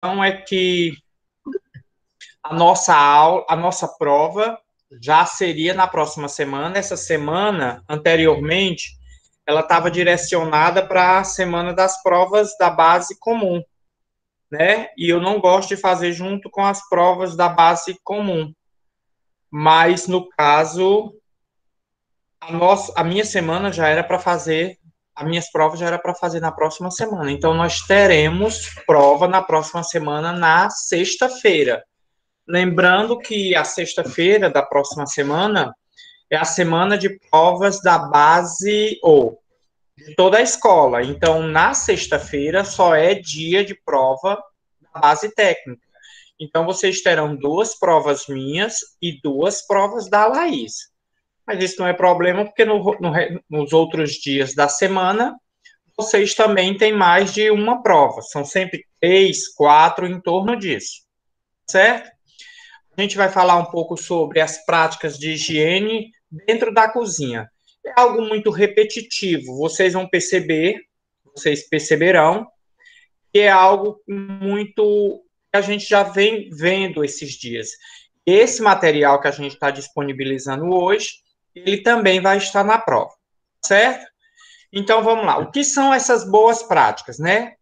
Então é que a nossa aula, a nossa prova já seria na próxima semana. Essa semana, anteriormente, ela estava direcionada para a semana das provas da base comum, né? E eu não gosto de fazer junto com as provas da base comum. Mas, no caso, a minha semana já era para fazer, as minhas provas já era para fazer na próxima semana. Então, nós teremos prova na próxima semana, na sexta-feira. Lembrando que a sexta-feira da próxima semana é a semana de provas da base ou de toda a escola. Então, na sexta-feira só é dia de prova da base técnica. Então, vocês terão duas provas minhas e duas provas da Laís. Mas isso não é problema, porque nos outros dias da semana, vocês também têm mais de uma prova. São sempre 3, 4 em torno disso. Certo? A gente vai falar um pouco sobre as práticas de higiene dentro da cozinha. É algo muito repetitivo, vocês perceberão, que é algo muito que a gente já vem vendo esses dias. Esse material que a gente está disponibilizando hoje, ele também vai estar na prova, certo? Então vamos lá. O que são essas boas práticas, né?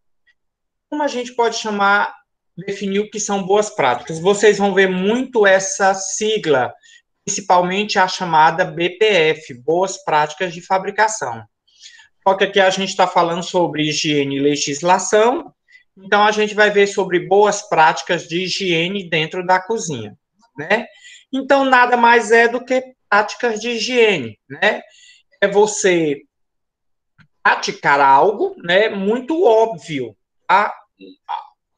Como a gente pode chamar, definir o que são boas práticas? Vocês vão ver muito essa sigla, principalmente a chamada BPF, Boas Práticas de Fabricação. Só que aqui a gente está falando sobre higiene e legislação, então a gente vai ver sobre boas práticas de higiene dentro da cozinha, né? Então nada mais é do que práticas de higiene, né? É você praticar algo, né, muito óbvio, tá?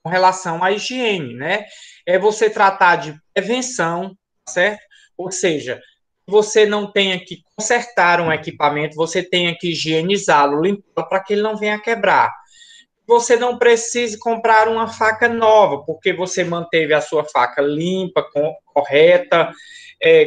Com relação à higiene, né? É você tratar de prevenção, certo? Ou seja, você não tenha que consertar um equipamento, você tenha que higienizá-lo, limpá-lo para que ele não venha a quebrar. Você não precise comprar uma faca nova, porque você manteve a sua faca limpa, correta,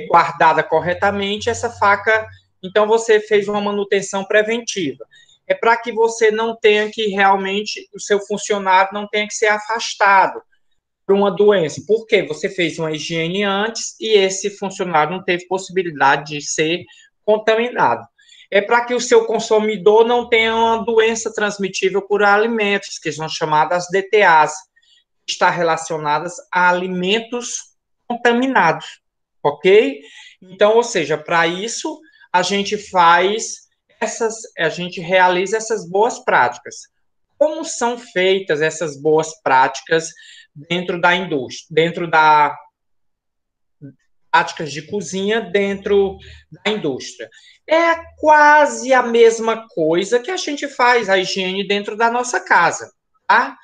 guardada corretamente, essa faca, então você fez uma manutenção preventiva. É para que você não tenha que realmente, o seu funcionário não tenha que ser afastado por uma doença. Por quê? Você fez uma higiene antes e esse funcionário não teve possibilidade de ser contaminado. É para que o seu consumidor não tenha uma doença transmitível por alimentos, que são chamadas DTAs, que está relacionadas a alimentos contaminados, ok? Então, ou seja, para isso a gente a gente realiza essas boas práticas. Como são feitas essas boas práticas dentro da indústria, dentro da práticas de cozinha dentro da indústria? É quase a mesma coisa que a gente faz a higiene dentro da nossa casa, tá?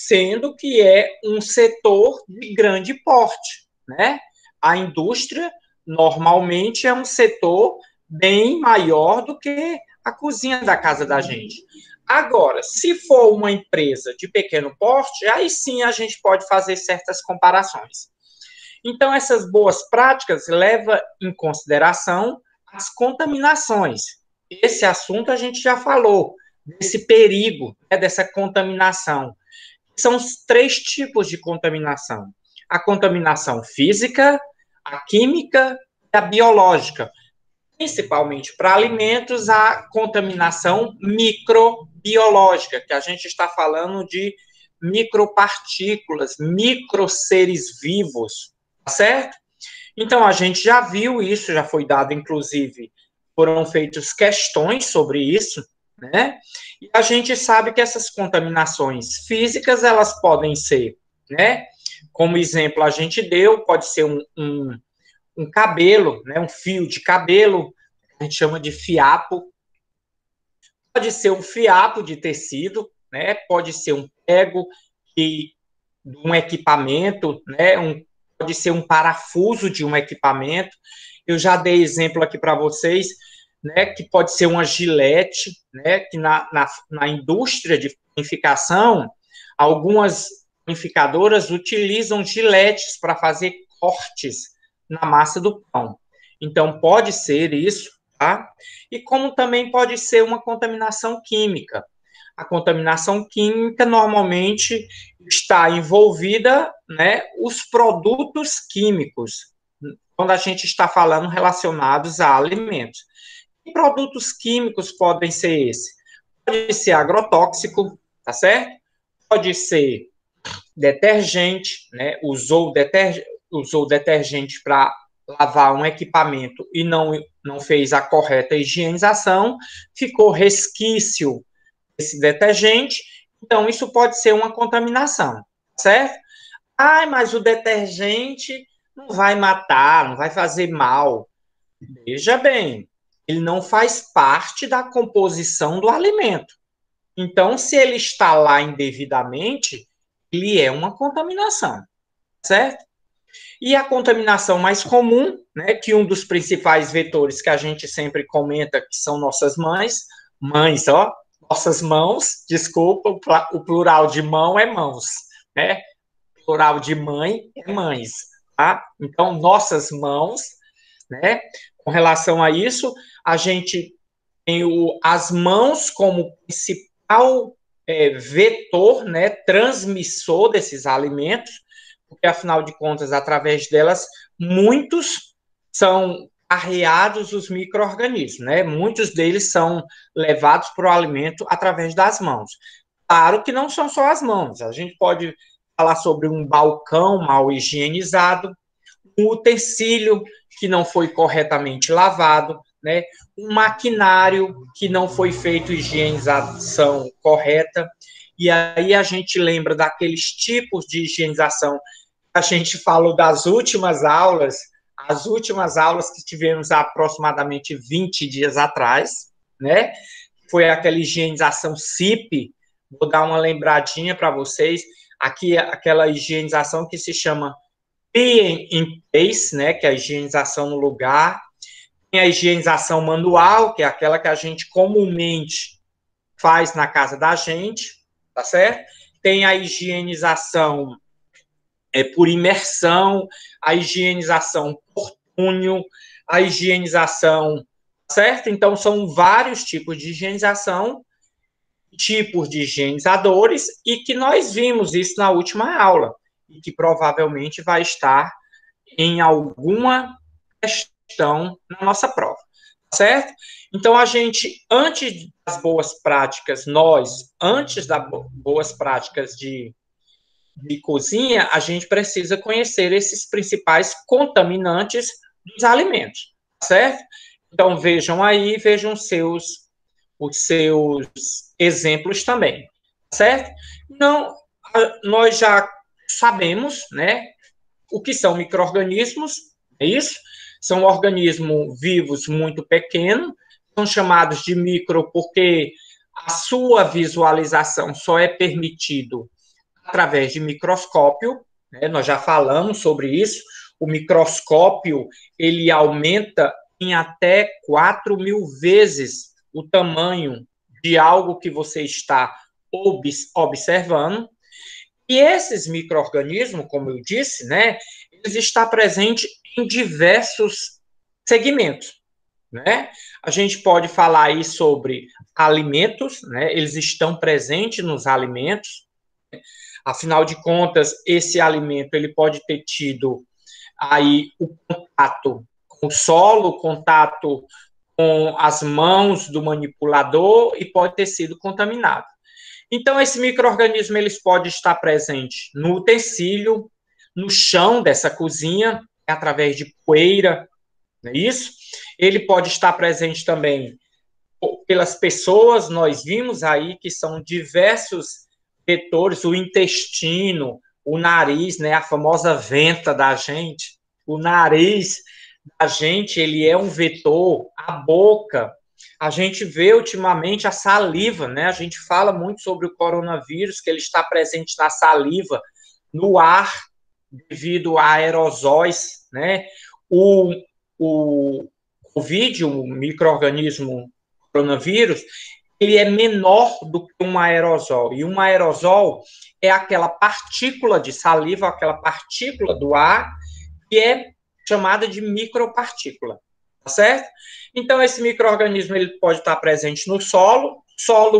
Sendo que é um setor de grande porte, né? A indústria normalmente é um setor bem maior do que a cozinha da casa da gente. Agora, se for uma empresa de pequeno porte, aí sim a gente pode fazer certas comparações. Então, essas boas práticas levam em consideração as contaminações. Esse assunto a gente já falou, desse perigo, né, dessa contaminação. São os três tipos de contaminação: a contaminação física, a química e a biológica. Principalmente para alimentos, a contaminação microbiológica, que a gente está falando de micropartículas, microseres vivos, tá certo? Então, a gente já viu isso, já foi dado, inclusive, foram feitas questões sobre isso, né? E a gente sabe que essas contaminações físicas, elas podem ser, né? Como exemplo, a gente deu, pode ser um cabelo, né? Um fio de cabelo, a gente chama de fiapo, pode ser um fiapo de tecido, né? Pode ser um prego de um equipamento, né? Pode ser um parafuso de um equipamento. Eu já dei exemplo aqui para vocês, né? Que pode ser uma gilete, né? Que na indústria de panificação, algumas panificadoras utilizam giletes para fazer cortes na massa do pão. Então, pode ser isso, tá? E como também pode ser uma contaminação química. A contaminação química normalmente está envolvida, né, os produtos químicos, quando a gente está falando relacionados a alimentos. Que produtos químicos podem ser esses? Pode ser agrotóxico, tá certo? Pode ser detergente, né? Usou detergente para lavar um equipamento e não fez a correta higienização, ficou resquício desse detergente, então isso pode ser uma contaminação, certo? Ah, mas o detergente não vai matar, não vai fazer mal. Veja bem, ele não faz parte da composição do alimento. Então, se ele está lá indevidamente, ele é uma contaminação, certo? E a contaminação mais comum, né, que um dos principais vetores que a gente sempre comenta, que são nossas mães, ó, nossas mãos, desculpa, o plural de mão é mãos, né? O plural de mãe é mães, tá? Então, nossas mãos, né? Com relação a isso, a gente tem as mãos como principal vetor, né, transmissor desses alimentos, porque, afinal de contas, através delas, muitos são arreados os micro-organismos, né? Muitos deles são levados para o alimento através das mãos. Claro que não são só as mãos, a gente pode falar sobre um balcão mal higienizado, um utensílio que não foi corretamente lavado, né? Um maquinário que não foi feito higienização correta. E aí a gente lembra daqueles tipos de higienização. A gente falou das últimas aulas, as últimas aulas que tivemos há aproximadamente 20 dias atrás, né? Foi aquela higienização CIP. Vou dar uma lembradinha para vocês. Aqui, aquela higienização que se chama in place, né, que é a higienização no lugar, tem a higienização manual, que é aquela que a gente comumente faz na casa da gente, tá certo? Tem a higienização por imersão, a higienização por túnel, a higienização, certo? Então, são vários tipos de higienização, tipos de higienizadores, e que nós vimos isso na última aula, e que provavelmente vai estar em alguma questão na nossa prova, certo? Então, a gente, antes das boas práticas, antes das boas práticas de cozinha, a gente precisa conhecer esses principais contaminantes dos alimentos, certo? Então, vejam aí, vejam os seus exemplos também, certo? Não, nós já sabemos, né, o que são micro-organismos, é isso? São organismos vivos muito pequenos, são chamados de micro porque a sua visualização só é permitido através de microscópio, né? Nós já falamos sobre isso. O microscópio, ele aumenta em até 4.000 vezes o tamanho de algo que você está observando. E esses micro-organismos, como eu disse, né, eles estão presentes em diversos segmentos, né? A gente pode falar aí sobre alimentos, né? Eles estão presentes nos alimentos. Afinal de contas, esse alimento ele pode ter tido aí o contato com o solo, contato com as mãos do manipulador e pode ter sido contaminado. Então, esse micro-organismo eles pode estar presente no utensílio, no chão dessa cozinha, através de poeira, não é isso? Ele pode estar presente também pelas pessoas, nós vimos aí que são diversos vetores, o intestino, o nariz, né, a famosa venta da gente, o nariz da gente, ele é um vetor, a boca, a gente vê ultimamente a saliva, né, a gente fala muito sobre o coronavírus, que ele está presente na saliva, no ar, devido a aerosóis, né, o Covid, o micro-organismo coronavírus, ele é menor do que um aerosol. E um aerosol é aquela partícula de saliva, aquela partícula do ar, que é chamada de micropartícula, tá certo? Então, esse micro-organismo ele pode estar presente no solo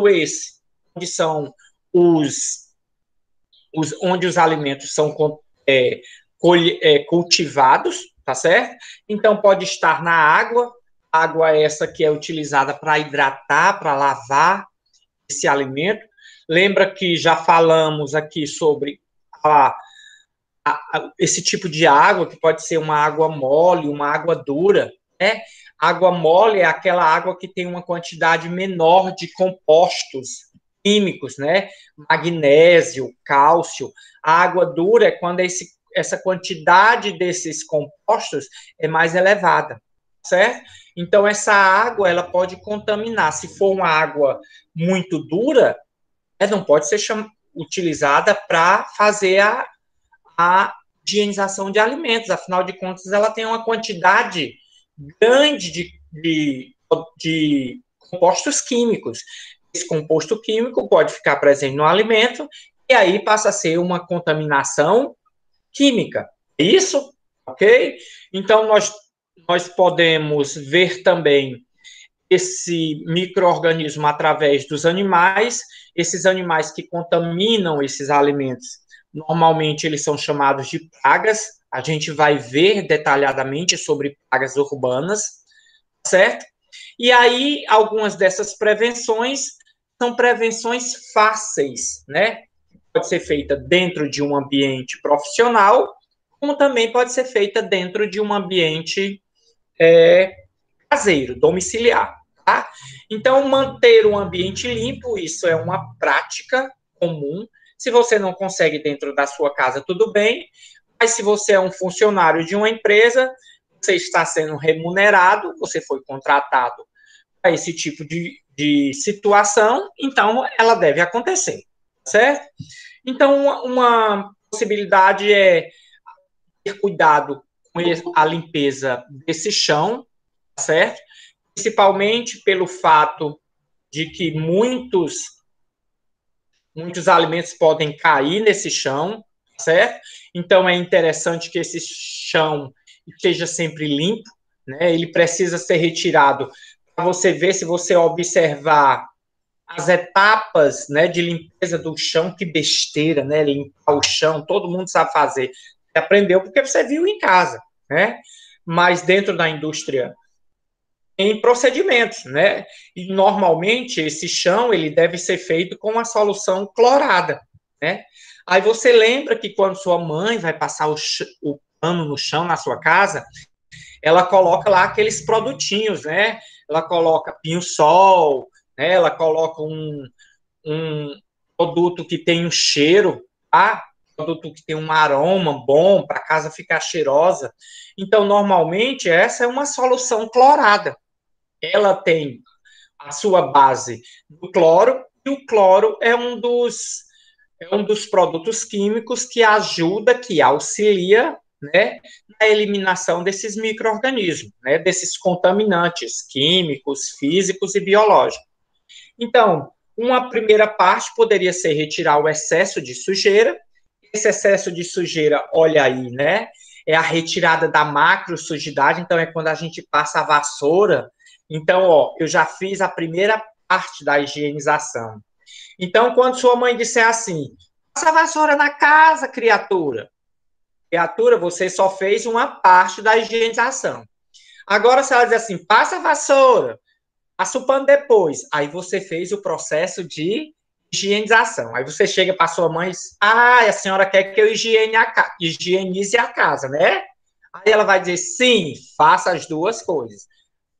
esse, onde são onde os alimentos são cultivados, tá certo? Então, pode estar na água essa que é utilizada para hidratar, para lavar esse alimento. Lembra que já falamos aqui sobre esse tipo de água, que pode ser uma água mole, uma água dura, né? Água mole é aquela água que tem uma quantidade menor de compostos químicos, né? Magnésio, cálcio. A água dura é quando essa quantidade desses compostos é mais elevada, certo? Então, essa água, ela pode contaminar. Se for uma água muito dura, não pode ser utilizada para fazer a higienização de alimentos. Afinal de contas, ela tem uma quantidade grande de compostos químicos. Esse composto químico pode ficar presente no alimento e aí passa a ser uma contaminação química. Isso, ok? Então, nós podemos ver também esse micro-organismo através dos animais. Esses animais que contaminam esses alimentos, normalmente eles são chamados de pragas. A gente vai ver detalhadamente sobre pragas urbanas, certo? E aí, algumas dessas prevenções são prevenções fáceis, né? Pode ser feita dentro de um ambiente profissional, como também pode ser feita dentro de um ambiente caseiro, domiciliar. Tá? Então, manter um ambiente limpo, isso é uma prática comum. Se você não consegue dentro da sua casa, tudo bem. Mas se você é um funcionário de uma empresa, você está sendo remunerado, você foi contratado para esse tipo de situação, então ela deve acontecer, certo? Então, uma possibilidade é ter cuidado com a limpeza desse chão, certo? Principalmente pelo fato de que muitos alimentos podem cair nesse chão, certo? Então, é interessante que esse chão esteja sempre limpo, né? Ele precisa ser retirado para você ver, se você observar as etapas, né, de limpeza do chão, que besteira, né? Limpar o chão, todo mundo sabe fazer. Você aprendeu porque você viu em casa, né? Mas dentro da indústria tem procedimentos, né? E normalmente esse chão ele deve ser feito com uma solução clorada, né? Aí você lembra que quando sua mãe vai passar o pano no chão na sua casa, ela coloca lá aqueles produtinhos, né? Ela coloca pinho-sol, né? Ela coloca um produto que tem um cheiro, tá? Produto que tem um aroma bom para a casa ficar cheirosa. Então, normalmente, essa é uma solução clorada. Ela tem a sua base do cloro, e o cloro é um dos produtos químicos que ajuda, que auxilia, né, na eliminação desses micro-organismos, né, desses contaminantes químicos, físicos e biológicos. Então, uma primeira parte poderia ser retirar o excesso de sujeira. Esse excesso de sujeira, olha aí, né, é a retirada da macro sujidade. Então, é quando a gente passa a vassoura. Então, ó, eu já fiz a primeira parte da higienização. Então, quando sua mãe disser assim, passa a vassoura na casa, criatura. Criatura, você só fez uma parte da higienização. Agora, se ela dizer assim, passa a vassoura, passa o pano depois. Aí você fez o processo de higienização. Aí você chega para sua mãe e diz, a senhora quer que eu higienize a casa, né? Aí ela vai dizer, sim, faça as duas coisas.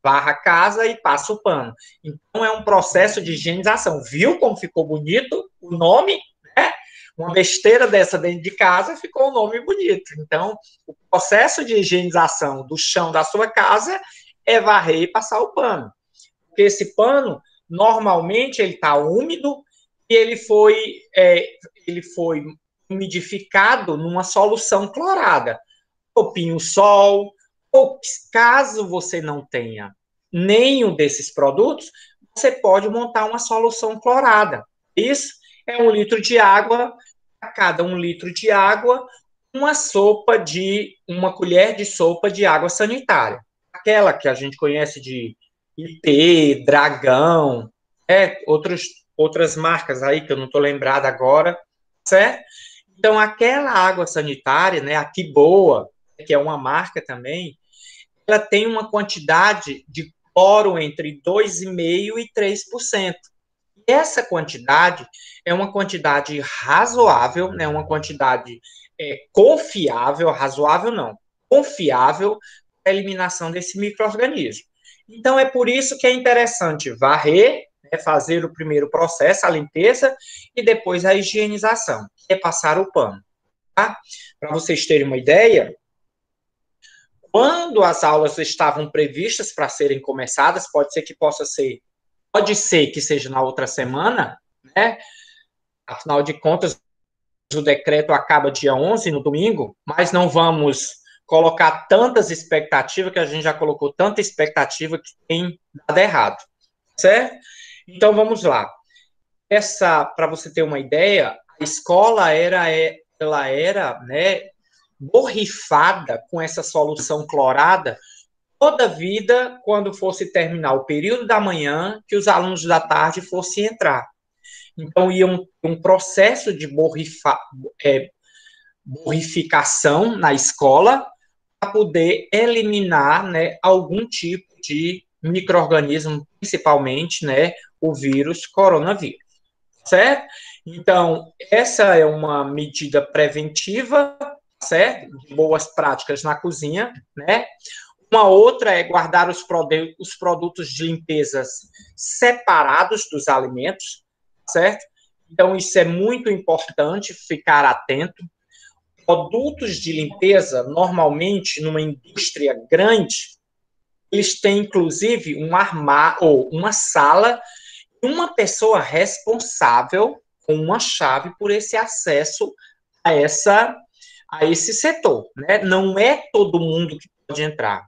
Varra a casa e passa o pano. Então, é um processo de higienização. Viu como ficou bonito o nome? Né? Uma besteira dessa dentro de casa ficou um nome bonito. Então, o processo de higienização do chão da sua casa é varrer e passar o pano. Porque esse pano, normalmente, ele está úmido e ele foi umidificado numa solução clorada. Ou pinho-sol, ou caso você não tenha nenhum desses produtos, você pode montar uma solução clorada. Isso é 1 litro de água, a cada 1 litro de água, uma colher de sopa de água sanitária. Aquela que a gente conhece de IP, Dragão, outros outras marcas aí que eu não estou lembrado agora, certo? Então, aquela água sanitária, né, a Que Boa, que é uma marca também, ela tem uma quantidade de cloro entre 2,5% e 3%. E essa quantidade é uma quantidade razoável, né, uma quantidade confiável, razoável não, confiável para a eliminação desse micro-organismo. Então, é por isso que é interessante varrer, né, fazer o primeiro processo, a limpeza, e depois a higienização, que é passar o pano. Tá? Para vocês terem uma ideia, quando as aulas estavam previstas para serem começadas, pode ser que seja na outra semana, né? Afinal de contas, o decreto acaba dia 11, no domingo, mas não vamos colocar tantas expectativas, que a gente já colocou tanta expectativa que tem dado errado, certo? Então, vamos lá. Para você ter uma ideia, a escola ela era, né, borrifada com essa solução clorada toda a vida, quando fosse terminar o período da manhã, que os alunos da tarde fossem entrar. Então, ia um processo de borrificação na escola para poder eliminar, né, algum tipo de micro-organismo, principalmente, né, o vírus coronavírus, certo? Então, essa é uma medida preventiva, certo? De boas práticas na cozinha, né? Uma outra é guardar os produtos de limpeza separados dos alimentos, certo? Então, isso é muito importante ficar atento. Produtos de limpeza, normalmente, numa indústria grande, eles têm, inclusive, um armário ou uma sala, uma pessoa responsável com uma chave por esse acesso a esse setor, né? Não é todo mundo que pode entrar.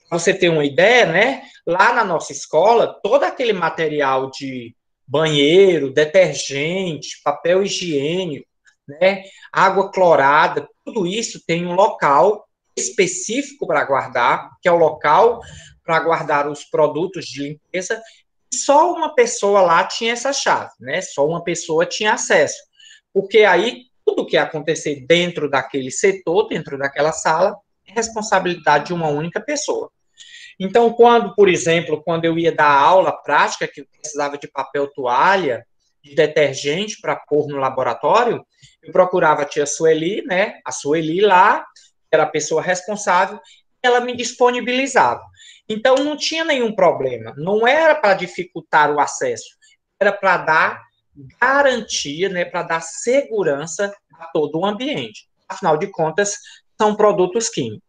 Para você ter uma ideia, né? Lá na nossa escola, todo aquele material de banheiro, detergente, papel higiênico, né? Água clorada, tudo isso tem um local específico para guardar, que é o local para guardar os produtos de limpeza. Só uma pessoa lá tinha essa chave, né? Só uma pessoa tinha acesso. Porque aí tudo que acontecer dentro daquele setor, dentro daquela sala, é responsabilidade de uma única pessoa. Então, por exemplo, quando eu ia dar aula prática, que eu precisava de papel toalha, de detergente para pôr no laboratório, eu procurava a tia Sueli, né? A Sueli lá, que era a pessoa responsável, ela me disponibilizava. Então, não tinha nenhum problema. Não era para dificultar o acesso, era para dar garantia, né? Para dar segurança a todo o ambiente. Afinal de contas, são produtos químicos.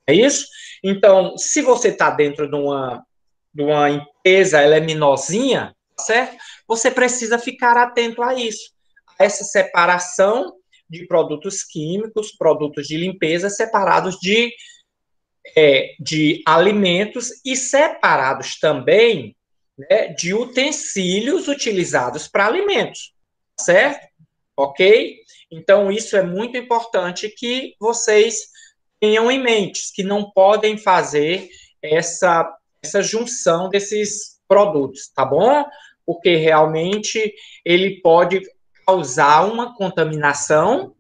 É isso? Então, se você está dentro de uma empresa, ela é menorzinha, certo? Você precisa ficar atento a isso, a essa separação de produtos químicos, produtos de limpeza separados de alimentos e separados também, né, de utensílios utilizados para alimentos, certo? Ok? Então, isso é muito importante que vocês tenham em mente, que não podem fazer essa junção desses produtos, tá bom? Porque realmente ele pode causar uma contaminação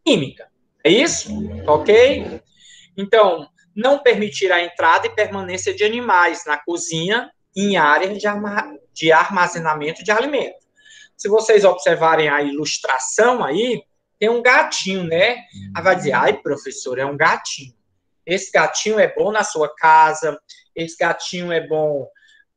química. É isso? Ok? Então, não permitir a entrada e permanência de animais na cozinha em áreas de armazenamento de alimentos. Se vocês observarem a ilustração aí, tem um gatinho, né? Aí vai dizer, ai, professor, é um gatinho. Esse gatinho é bom na sua casa, esse gatinho é bom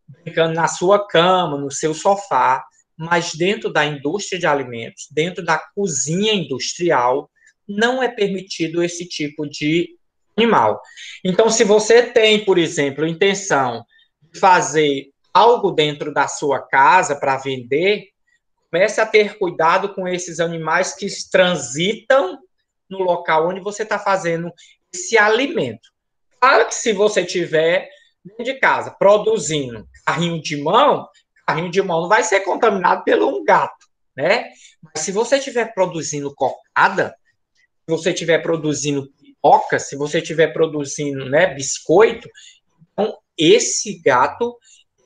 brincando na sua cama, no seu sofá, mas dentro da indústria de alimentos, dentro da cozinha industrial, não é permitido esse tipo de animal. Então, se você tem, por exemplo, intenção de fazer algo dentro da sua casa para vender, comece a ter cuidado com esses animais que transitam no local onde você está fazendo esse alimento. Claro que se você tiver dentro de casa produzindo carrinho de mão não vai ser contaminado pelo um gato, né? Mas se você estiver produzindo cocada, se você estiver produzindo pipoca, se você estiver produzindo, né, biscoito, então esse gato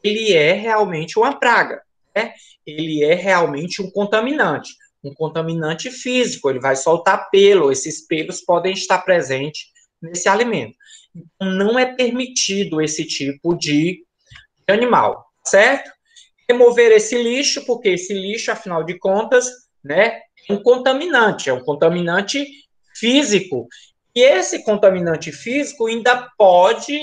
ele é realmente uma praga, né, ele é realmente um contaminante físico, ele vai soltar pelo, esses pelos podem estar presentes nesse alimento. Então, não é permitido esse tipo de animal, certo? Remover esse lixo, porque esse lixo, afinal de contas, né, é um contaminante físico. E esse contaminante físico ainda pode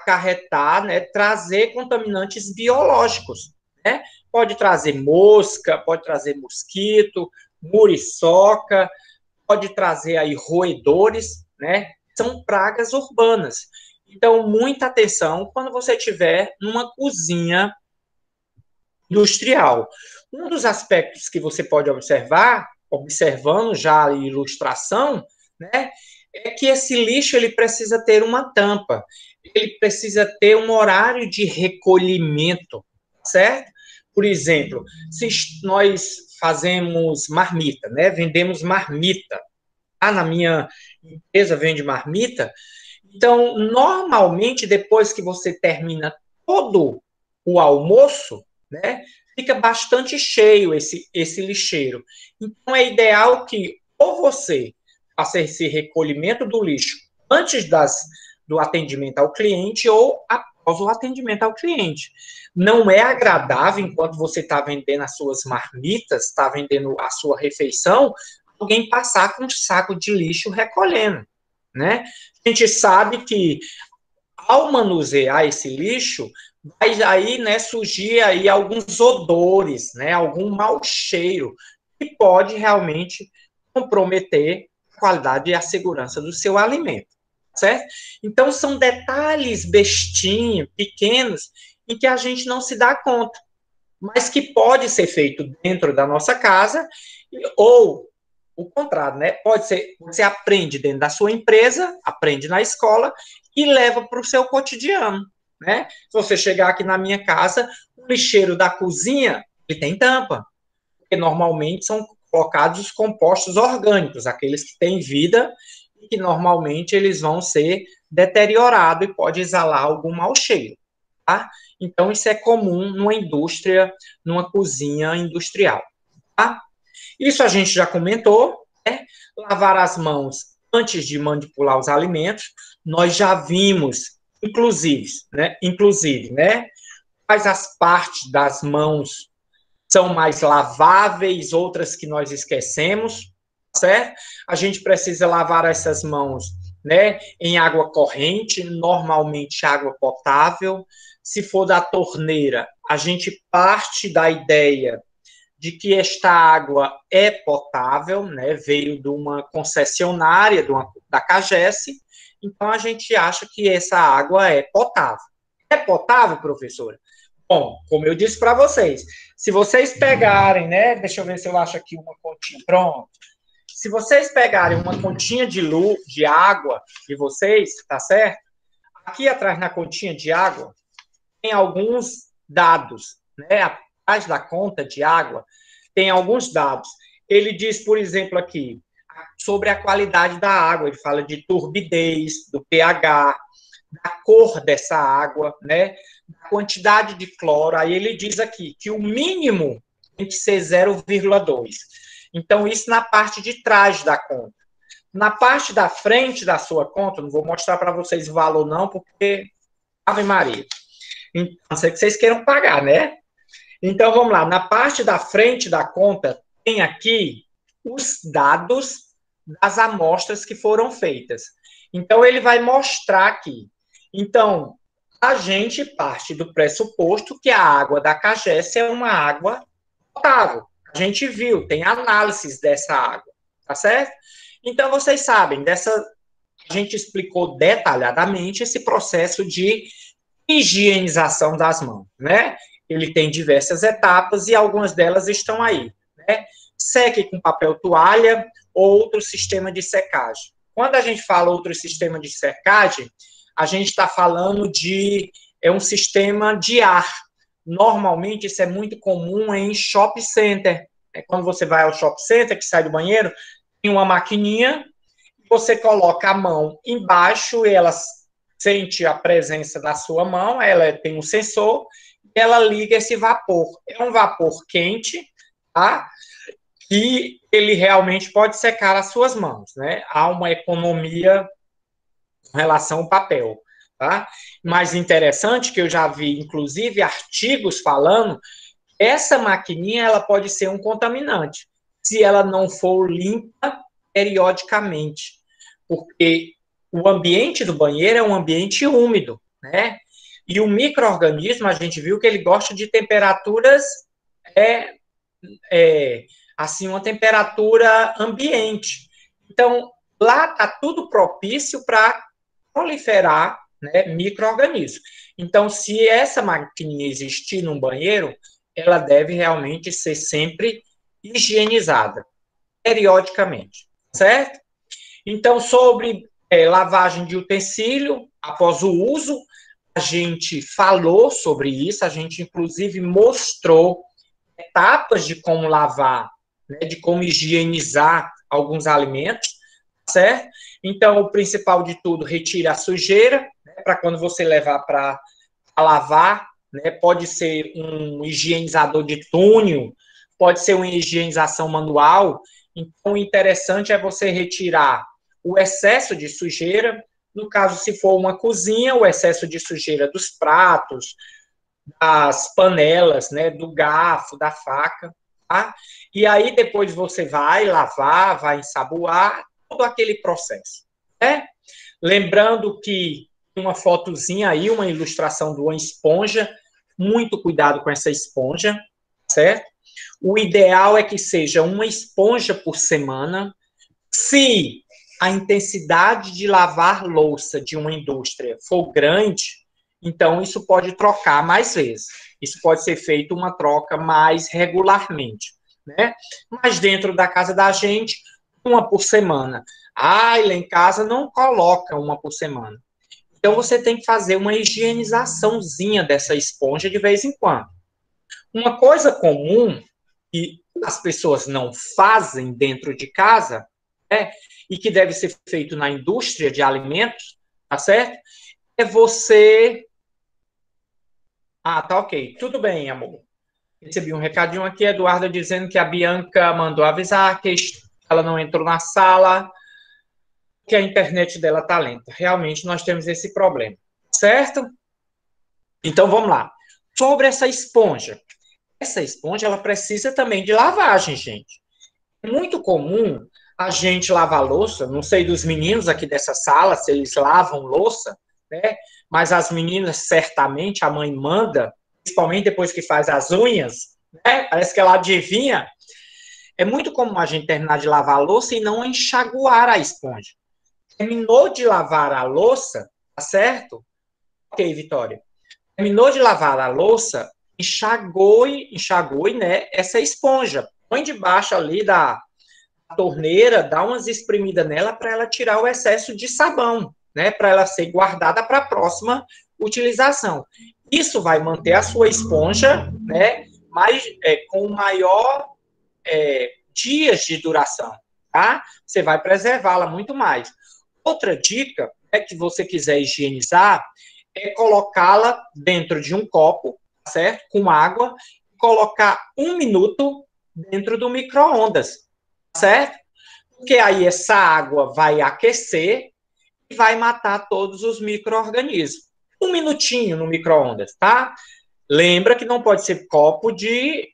acarretar, né, trazer contaminantes biológicos, né? Pode trazer mosca, pode trazer mosquito, muriçoca, pode trazer aí roedores, né? São pragas urbanas. Então, muita atenção quando você estiver numa cozinha industrial. Um dos aspectos que você pode observar, observando já a ilustração, né, é que esse lixo ele precisa ter uma tampa, ele precisa ter um horário de recolhimento, certo? Por exemplo, se nós fazemos marmita, né, vendemos marmita, na minha empresa vende marmita, então, normalmente, depois que você termina todo o almoço, né, fica bastante cheio esse lixeiro. Então, é ideal que ou você faça esse recolhimento do lixo antes do atendimento ao cliente ou após o atendimento ao cliente. Não é agradável, enquanto você está vendendo as suas marmitas, está vendendo a sua refeição, alguém passar com um saco de lixo recolhendo, né? A gente sabe que ao manusear esse lixo, vai aí, né, surgir aí alguns odores, né, algum mau cheiro, que pode realmente comprometer a qualidade e a segurança do seu alimento, certo? Então, são detalhes bestinhos, pequenos, em que a gente não se dá conta, mas que pode ser feito dentro da nossa casa, ou o contrário, né? Pode ser, você aprende dentro da sua empresa, aprende na escola e leva para o seu cotidiano, né? Se você chegar aqui na minha casa, o lixeiro da cozinha, ele tem tampa, porque normalmente são colocados os compostos orgânicos, aqueles que têm vida e que normalmente eles vão ser deteriorados e pode exalar algum mau cheiro, tá? Então, isso é comum numa indústria, numa cozinha industrial, tá? Isso a gente já comentou, né? Lavar as mãos antes de manipular os alimentos. Nós já vimos, inclusive, quais as partes das mãos são mais laváveis, outras que nós esquecemos, certo? A gente precisa lavar essas mãos, né, em água corrente, normalmente água potável. Se for da torneira, a gente parte da ideia de que esta água é potável, né, veio de uma concessionária da CAGES, então a gente acha que essa água é potável. É potável, professora? Bom, como eu disse para vocês, se vocês pegarem, né, deixa eu ver se eu acho aqui uma continha, pronto. Se vocês pegarem uma continha de água de vocês, tá certo? Aqui atrás na continha de água tem alguns dados, né? Atrás da conta de água tem alguns dados. Ele diz, por exemplo, aqui, sobre a qualidade da água, ele fala de turbidez, do pH, da cor dessa água, né? Da quantidade de cloro. Aí ele diz aqui que o mínimo tem que ser 0,2. Então, isso na parte de trás da conta. Na parte da frente da sua conta, não vou mostrar para vocês o valor, não, porque Ave Maria. Então, a não ser que vocês queiram pagar, né? Então, vamos lá. Na parte da frente da conta, tem aqui os dados das amostras que foram feitas. Então, ele vai mostrar aqui. Então, a gente parte do pressuposto que a água da CAGES é uma água potável. A gente viu, tem análises dessa água, tá certo? Então, vocês sabem, a gente explicou detalhadamente esse processo de higienização das mãos, né? Ele tem diversas etapas e algumas delas estão aí, né? Seque com papel toalha ou outro sistema de secagem. Quando a gente fala outro sistema de secagem, a gente está falando de um sistema de ar. Normalmente, isso é muito comum em shopping center. Quando você vai ao shopping center, que sai do banheiro, tem uma maquininha, você coloca a mão embaixo, e ela sente a presença da sua mão, ela tem um sensor, ela liga esse vapor. É um vapor quente, tá? Que ele realmente pode secar as suas mãos, né? Há uma economia com relação ao papel, tá? Mais interessante que eu já vi, inclusive, artigos falando, essa maquininha ela pode ser um contaminante, se ela não for limpa periodicamente, porque o ambiente do banheiro é um ambiente úmido, né? E o micro-organismo, a gente viu que ele gosta de temperaturas é, assim, uma temperatura ambiente. Então, lá está tudo propício para proliferar, né, micro-organismos. Então, se essa maquininha existir num banheiro, ela deve realmente ser sempre higienizada, periodicamente, certo? Então, sobre lavagem de utensílio, após o uso, a gente falou sobre isso, a gente inclusive mostrou etapas de como lavar, né, de como higienizar alguns alimentos, certo? Então, o principal de tudo, retire a sujeira, né, para quando você levar para lavar, né, pode ser um higienizador de túnel, pode ser uma higienização manual. Então, o interessante é você retirar o excesso de sujeira, no caso, se for uma cozinha, o excesso de sujeira dos pratos, das panelas, né, do garfo, da faca, tá? E aí depois você vai lavar, vai ensaboar, todo aquele processo, né? Lembrando que uma fotozinha aí, uma ilustração de uma esponja, muito cuidado com essa esponja, certo? O ideal é que seja uma esponja por semana. Se a intensidade de lavar louça de uma indústria for grande, então isso pode trocar mais vezes. Isso pode ser feito uma troca mais regularmente, né? Mas dentro da casa da gente, uma por semana. Ah, lá em casa não coloca uma por semana. Então você tem que fazer uma higienizaçãozinha dessa esponja de vez em quando. Uma coisa comum que as pessoas não fazem dentro de casa, né, e que deve ser feito na indústria de alimentos, tá certo? É você. Ah, tá ok. Tudo bem, amor. Recebi um recadinho aqui, Eduarda, dizendo que a Bianca mandou avisar que ela não entrou na sala, que a internet dela tá lenta. Realmente nós temos esse problema, certo? Então vamos lá. Sobre essa esponja ela precisa também de lavagem, gente. É muito comum a gente lavar louça, não sei dos meninos aqui dessa sala se eles lavam louça, né? Mas as meninas certamente a mãe manda, principalmente depois que faz as unhas, né? Parece que ela adivinha. É muito comum a gente terminar de lavar a louça e não enxaguar a esponja. Terminou de lavar a louça, tá certo? Ok, Vitória. Terminou de lavar a louça, enxague, né, essa esponja. Põe debaixo ali da torneira, dá umas espremidas nela para ela tirar o excesso de sabão, né, para ela ser guardada para a próxima utilização. Isso vai manter a sua esponja, né, com maior dias de duração, tá? Você vai preservá-la muito mais. Outra dica é que você quiser higienizar é colocá-la dentro de um copo, certo? Com água, colocar 1 minuto dentro do micro-ondas, certo? Porque aí essa água vai aquecer e vai matar todos os micro-organismos. 1 minutinho no micro-ondas, tá? Lembra que não pode ser copo de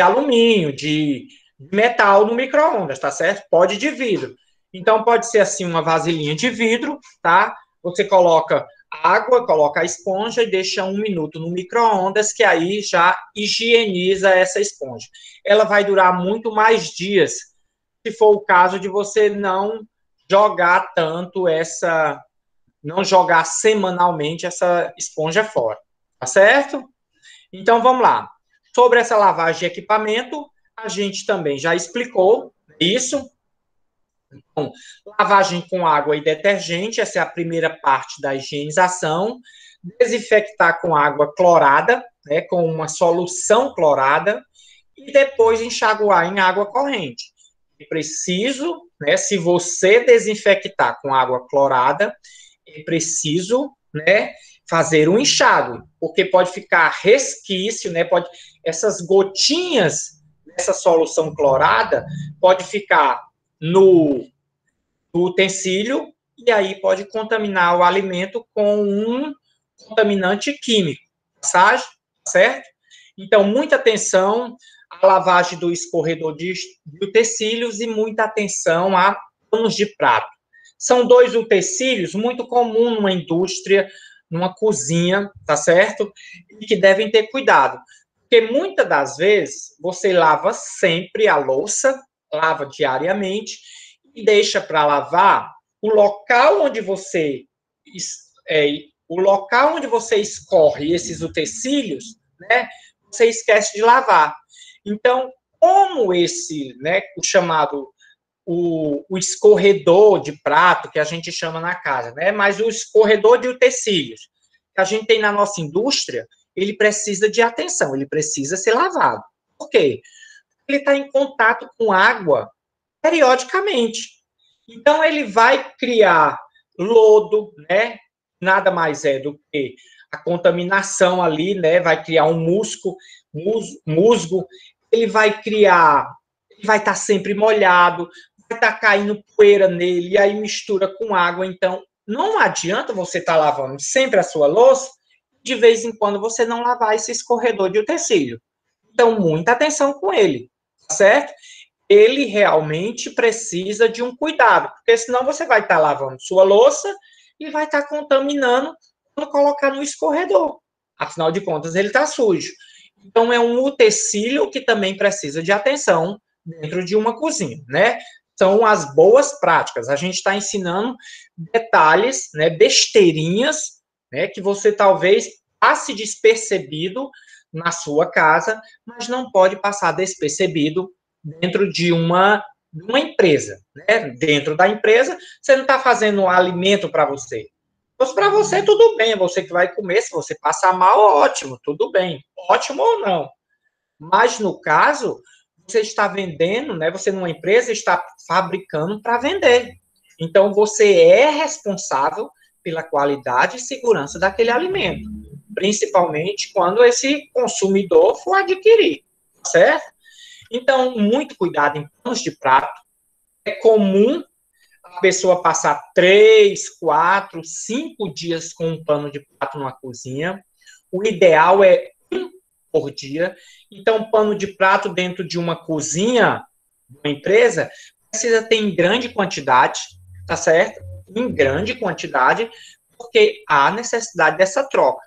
alumínio, de metal no micro-ondas, tá certo? Pode de vidro. Então, pode ser assim uma vasilhinha de vidro, tá? Você coloca água, coloca a esponja e deixa 1 minuto no micro-ondas, que aí já higieniza essa esponja. Ela vai durar muito mais dias, se for o caso de você não jogar tanto não jogar semanalmente essa esponja fora, tá certo? Então, vamos lá. Sobre essa lavagem de equipamento, a gente também já explicou isso. Então, lavagem com água e detergente, essa é a primeira parte da higienização. Desinfectar com água clorada, né, com uma solução clorada, e depois enxaguar em água corrente. É preciso, né, se você desinfectar com água clorada, é preciso, né, fazer um enxágue, porque pode ficar resquício, né? Essas gotinhas dessa solução clorada pode ficar no utensílio e aí pode contaminar o alimento com um contaminante químico, certo? Então, muita atenção à lavagem do escorredor de utensílios e muita atenção a panos de prato. São dois utensílios muito comuns numa indústria, numa cozinha, tá certo? E que devem ter cuidado. Porque muitas das vezes você lava sempre a louça, lava diariamente, e deixa para lavar o local onde você escorre esses utensílios, né? Você esquece de lavar. Então, como o chamado o escorredor de prato, que a gente chama na casa, né? Mas o escorredor de utensílios, que a gente tem na nossa indústria, ele precisa de atenção, ele precisa ser lavado. Por quê? Ele está em contato com água periodicamente. Então, ele vai criar lodo, né? Nada mais é do que a contaminação ali, né? Vai criar um musgo, ele vai estar sempre molhado, vai estar caindo poeira nele, e aí mistura com água. Então, não adianta você estar lavando sempre a sua louça, de vez em quando você não lavar esse escorredor de utensílio. Então, muita atenção com ele, certo? Ele realmente precisa de um cuidado, porque senão você vai estar lavando sua louça e vai estar contaminando quando colocar no escorredor. Afinal de contas, ele está sujo. Então, é um utensílio que também precisa de atenção dentro de uma cozinha, né? São as boas práticas. A gente está ensinando detalhes, né, besteirinhas, né, que você talvez passe despercebido na sua casa, mas não pode passar despercebido dentro de uma empresa, né? Dentro da empresa, você não está fazendo um alimento para você. Mas para você, tudo bem, é você que vai comer. Se você passar mal, ótimo, tudo bem. Ótimo ou não. Mas, no caso, você está vendendo, né? Você, numa empresa, está fabricando para vender. Então, você é responsável pela qualidade e segurança daquele alimento, principalmente quando esse consumidor for adquirir, certo? Então, muito cuidado em panos de prato. É comum a pessoa passar 3, 4, 5 dias com um pano de prato numa cozinha. O ideal é um por dia. Então, pano de prato dentro de uma cozinha, de uma empresa, precisa ter em grande quantidade, tá certo? Em grande quantidade, porque há necessidade dessa troca.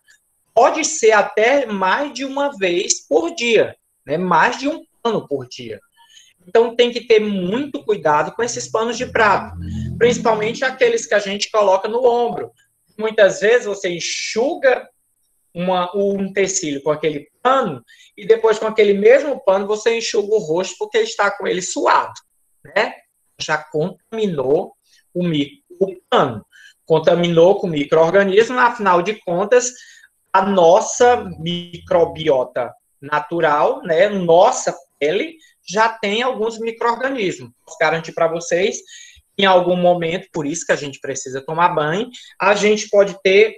Pode ser até mais de uma vez por dia, né? Mais de um pano por dia. Então, tem que ter muito cuidado com esses panos de prato, principalmente aqueles que a gente coloca no ombro. Muitas vezes você enxuga um utensílio com aquele pano e depois com aquele mesmo pano você enxuga o rosto porque está com ele suado, né? Já contaminou o pano, contaminou com o micro-organismo, afinal de contas, a nossa microbiota natural, né, nossa pele, já tem alguns micro-organismos. Posso garantir para vocês, em algum momento, por isso que a gente precisa tomar banho, a gente pode ter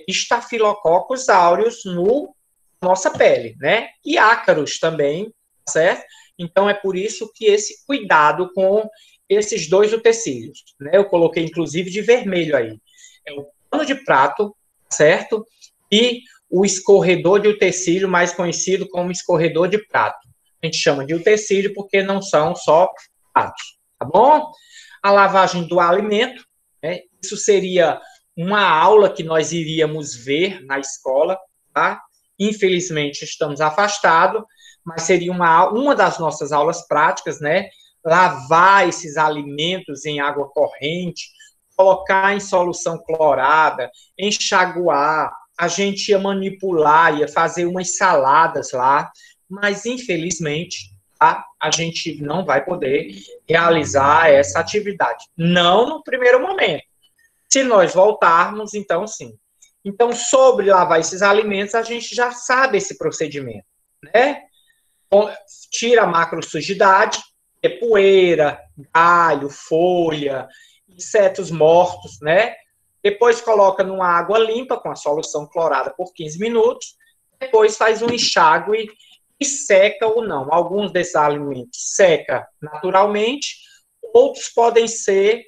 estafilococos áureos no nossa pele, né? E ácaros também, certo? Então, é por isso que esse cuidado com esses dois utensílios, né? Eu coloquei, inclusive, de vermelho aí. É o pano de prato, certo? E o escorredor de utensílio, mais conhecido como escorredor de prato. A gente chama de utensílio porque não são só pratos, tá bom? A lavagem do alimento, né? Isso seria uma aula que nós iríamos ver na escola, tá? Infelizmente, estamos afastados, mas seria uma das nossas aulas práticas, né? Lavar esses alimentos em água corrente, colocar em solução clorada, enxaguar, a gente ia manipular, ia fazer umas saladas lá, mas infelizmente a gente não vai poder realizar essa atividade. Não no primeiro momento. Se nós voltarmos, então sim. Então, sobre lavar esses alimentos, a gente já sabe esse procedimento, né? Tira a macrosujidade, é poeira, galho, folha, insetos mortos, né? Depois coloca numa água limpa com a solução clorada por 15 minutos. Depois faz um enxágue e seca ou não. Alguns desses alimentos seca naturalmente, outros podem ser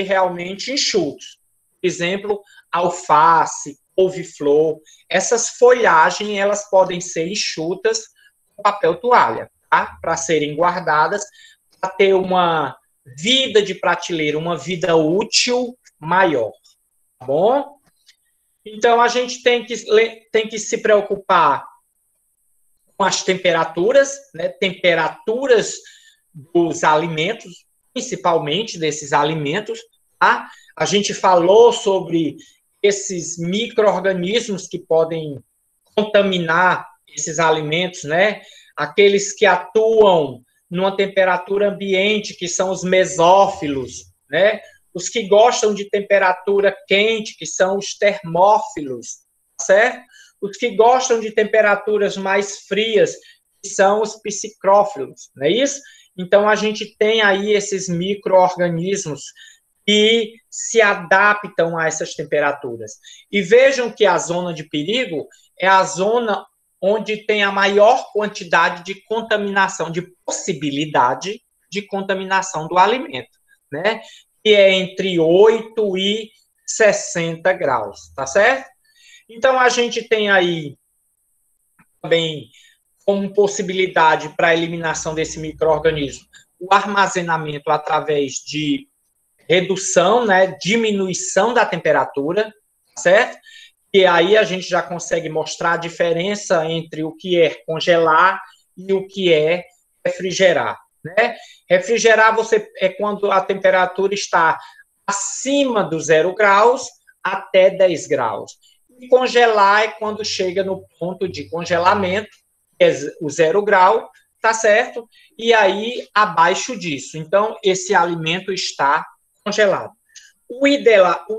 realmente enxutos. Por exemplo, alface, couve-flor. Essas folhagens, elas podem ser enxutas com papel toalha, tá? Para serem guardadas, para ter uma vida de prateleira, uma vida útil maior, tá bom? Então, a gente tem que se preocupar com as temperaturas, né? Temperaturas dos alimentos, principalmente desses alimentos, tá? A gente falou sobre esses micro-organismos que podem contaminar esses alimentos, né? Aqueles que atuam numa temperatura ambiente, que são os mesófilos, né? Os que gostam de temperatura quente, que são os termófilos, certo? Os que gostam de temperaturas mais frias, que são os psicrófilos, não é isso? Então, a gente tem aí esses micro-organismos que se adaptam a essas temperaturas. E vejam que a zona de perigo é a zona onde tem a maior quantidade de contaminação, de possibilidade de contaminação do alimento, né? Que é entre 8 e 60 graus, tá certo? Então, a gente tem aí também como possibilidade para a eliminação desse micro-organismo o armazenamento através de redução, né, diminuição da temperatura, certo? E aí a gente já consegue mostrar a diferença entre o que é congelar e o que é refrigerar, né? Refrigerar é quando a temperatura está acima do 0 graus até 10 graus. E congelar é quando chega no ponto de congelamento, que é o 0 grau, tá certo? E aí abaixo disso. Então, esse alimento está congelado. O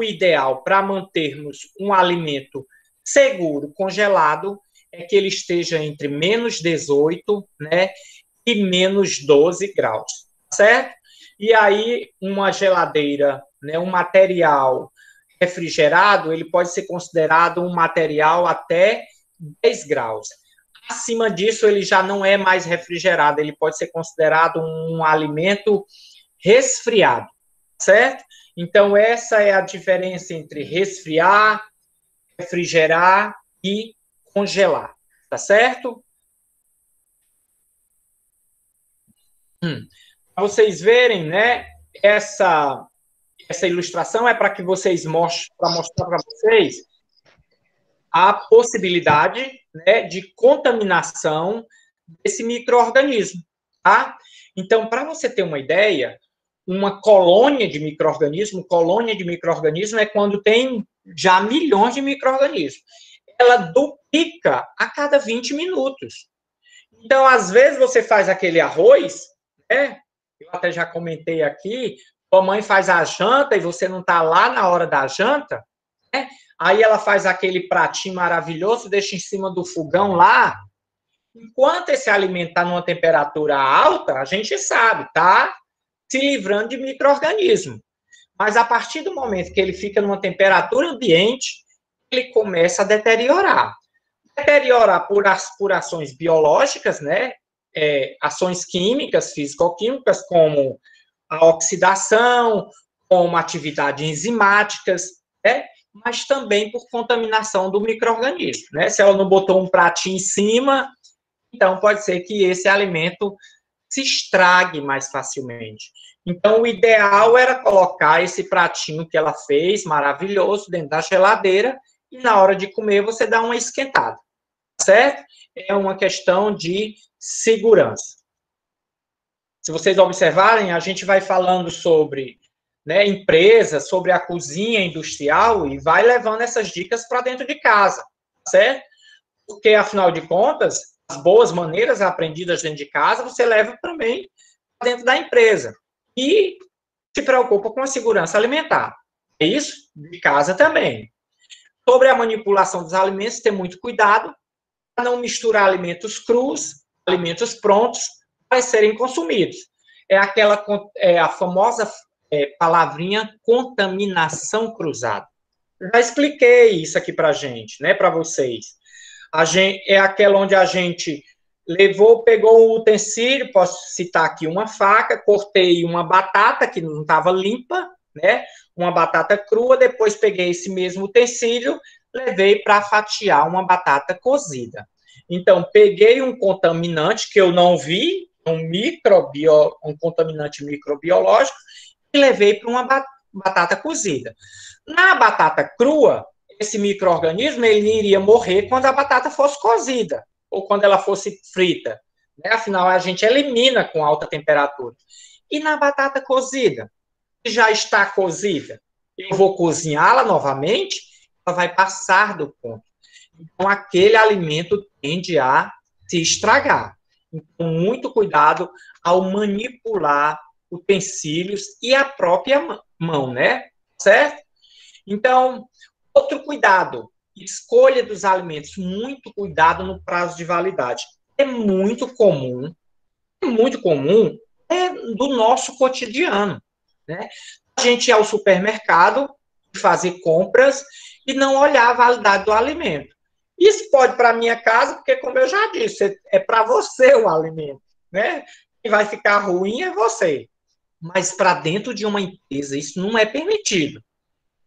ideal para mantermos um alimento seguro, congelado, é que ele esteja entre menos 18, né, e menos 12 graus, certo? E aí, uma geladeira, né, um material refrigerado, ele pode ser considerado um material até 10 graus. Acima disso, ele já não é mais refrigerado, ele pode ser considerado um alimento resfriado, certo? Então, essa é a diferença entre resfriar, refrigerar e congelar, tá certo? Para vocês verem, né, essa ilustração é para que vocês para mostrar para vocês a possibilidade, né, de contaminação desse micro-organismo, tá? Então, para você ter uma ideia, uma colônia de micro-organismo é quando tem já milhões de micro-organismos. Ela duplica a cada 20 minutos. Então, às vezes, você faz aquele arroz, né? Eu até já comentei aqui, sua mãe faz a janta e você não está lá na hora da janta, né? Aí ela faz aquele pratinho maravilhoso, deixa em cima do fogão lá. Enquanto esse alimento está numa temperatura alta, a gente sabe, tá se livrando de micro-organismo. Mas a partir do momento que ele fica numa temperatura ambiente, ele começa a deteriorar. Deteriorar por ações biológicas, né? Ações químicas, físico-químicas, como a oxidação, como atividades enzimáticas, né? Mas também por contaminação do micro-organismo, né? Se ela não botou um pratinho em cima, então pode ser que esse alimento se estrague mais facilmente. Então, o ideal era colocar esse pratinho que ela fez, maravilhoso, dentro da geladeira, e na hora de comer você dá uma esquentada, certo? É uma questão de segurança. Se vocês observarem, a gente vai falando sobre, né, empresas, sobre a cozinha industrial e vai levando essas dicas para dentro de casa, certo? Porque, afinal de contas, as boas maneiras aprendidas dentro de casa, você leva também dentro da empresa. E se preocupa com a segurança alimentar. É isso? De casa também. Sobre a manipulação dos alimentos, ter muito cuidado para não misturar alimentos crus, alimentos prontos, para serem consumidos. É a famosa palavrinha contaminação cruzada. Já expliquei isso aqui para gente, né, para vocês. É aquela onde a gente pegou um utensílio, posso citar aqui uma faca, cortei uma batata que não estava limpa, né, uma batata crua, depois peguei esse mesmo utensílio, levei para fatiar uma batata cozida. Então, peguei um contaminante que eu não vi, um contaminante microbiológico, e levei para uma batata cozida. Na batata crua, esse micro-organismo ele iria morrer quando a batata fosse cozida, ou quando ela fosse frita. Né? Afinal, a gente elimina com alta temperatura. E na batata cozida, que já está cozida, eu vou cozinhá-la novamente, ela vai passar do ponto. Então, aquele alimento tende a se estragar. Então, muito cuidado ao manipular utensílios e a própria mão, né? Certo? Então, outro cuidado, escolha dos alimentos, muito cuidado no prazo de validade. É muito comum do nosso cotidiano, né? A gente ir ao supermercado, fazer compras e não olhar a validade do alimento. Isso pode para minha casa, porque, como eu já disse, é para você o alimento, né? Quem vai ficar ruim é você. Mas para dentro de uma empresa, isso não é permitido.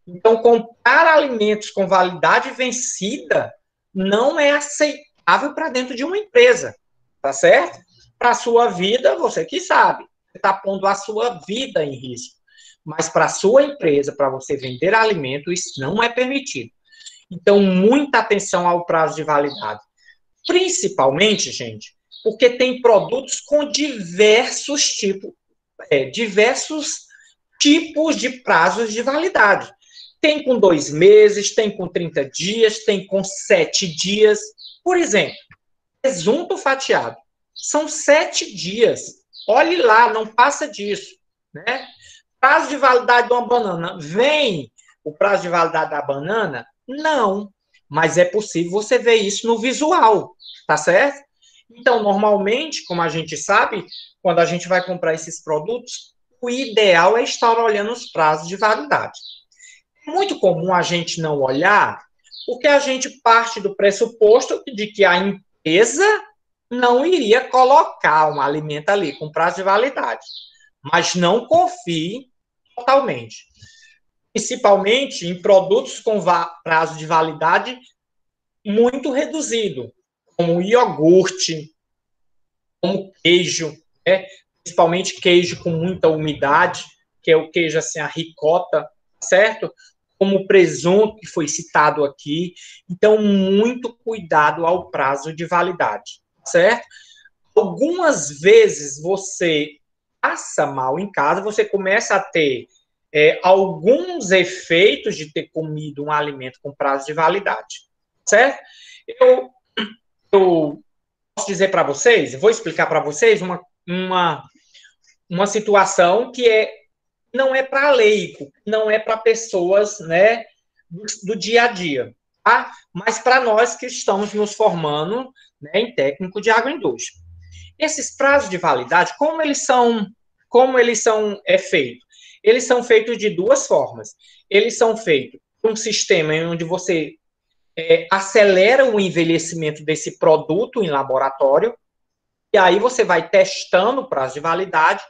Então, comprar alimentos com validade vencida não é aceitável para dentro de uma empresa, tá certo? Para a sua vida, você que sabe, você está pondo a sua vida em risco. Mas para a sua empresa, para você vender alimento, isso não é permitido. Então, muita atenção ao prazo de validade. Principalmente, gente, porque tem produtos com diversos tipos de prazos de validade. Tem com 2 meses, tem com 30 dias, tem com 7 dias. Por exemplo, presunto fatiado. São 7 dias. Olhe lá, não passa disso. Né? Prazo de validade de uma banana. Vem o prazo de validade da banana? Não. Mas é possível você ver isso no visual. Tá certo? Então, normalmente, como a gente sabe, quando a gente vai comprar esses produtos, o ideal é estar olhando os prazos de validade. É muito comum a gente não olhar, porque a gente parte do pressuposto de que a empresa não iria colocar um alimento ali com prazo de validade. Mas não confie totalmente. Principalmente em produtos com prazo de validade muito reduzido, como iogurte, como queijo, né? Principalmente queijo com muita umidade, que é o queijo assim, a ricota, certo? Como presunto, que foi citado aqui. Então, muito cuidado ao prazo de validade, certo? Algumas vezes você passa mal em casa, você começa a ter alguns efeitos de ter comido um alimento com prazo de validade, certo? Eu posso dizer para vocês, vou explicar para vocês uma situação que não é para leigo, não é para pessoas, né, do dia a dia, tá? Mas para nós que estamos nos formando, né, em técnico de agroindústria. Esses prazos de validade, como eles são feitos? Eles são feitos de duas formas. Eles são feitos por um sistema onde você acelera o envelhecimento desse produto em laboratório, e aí você vai testando o prazo de validade,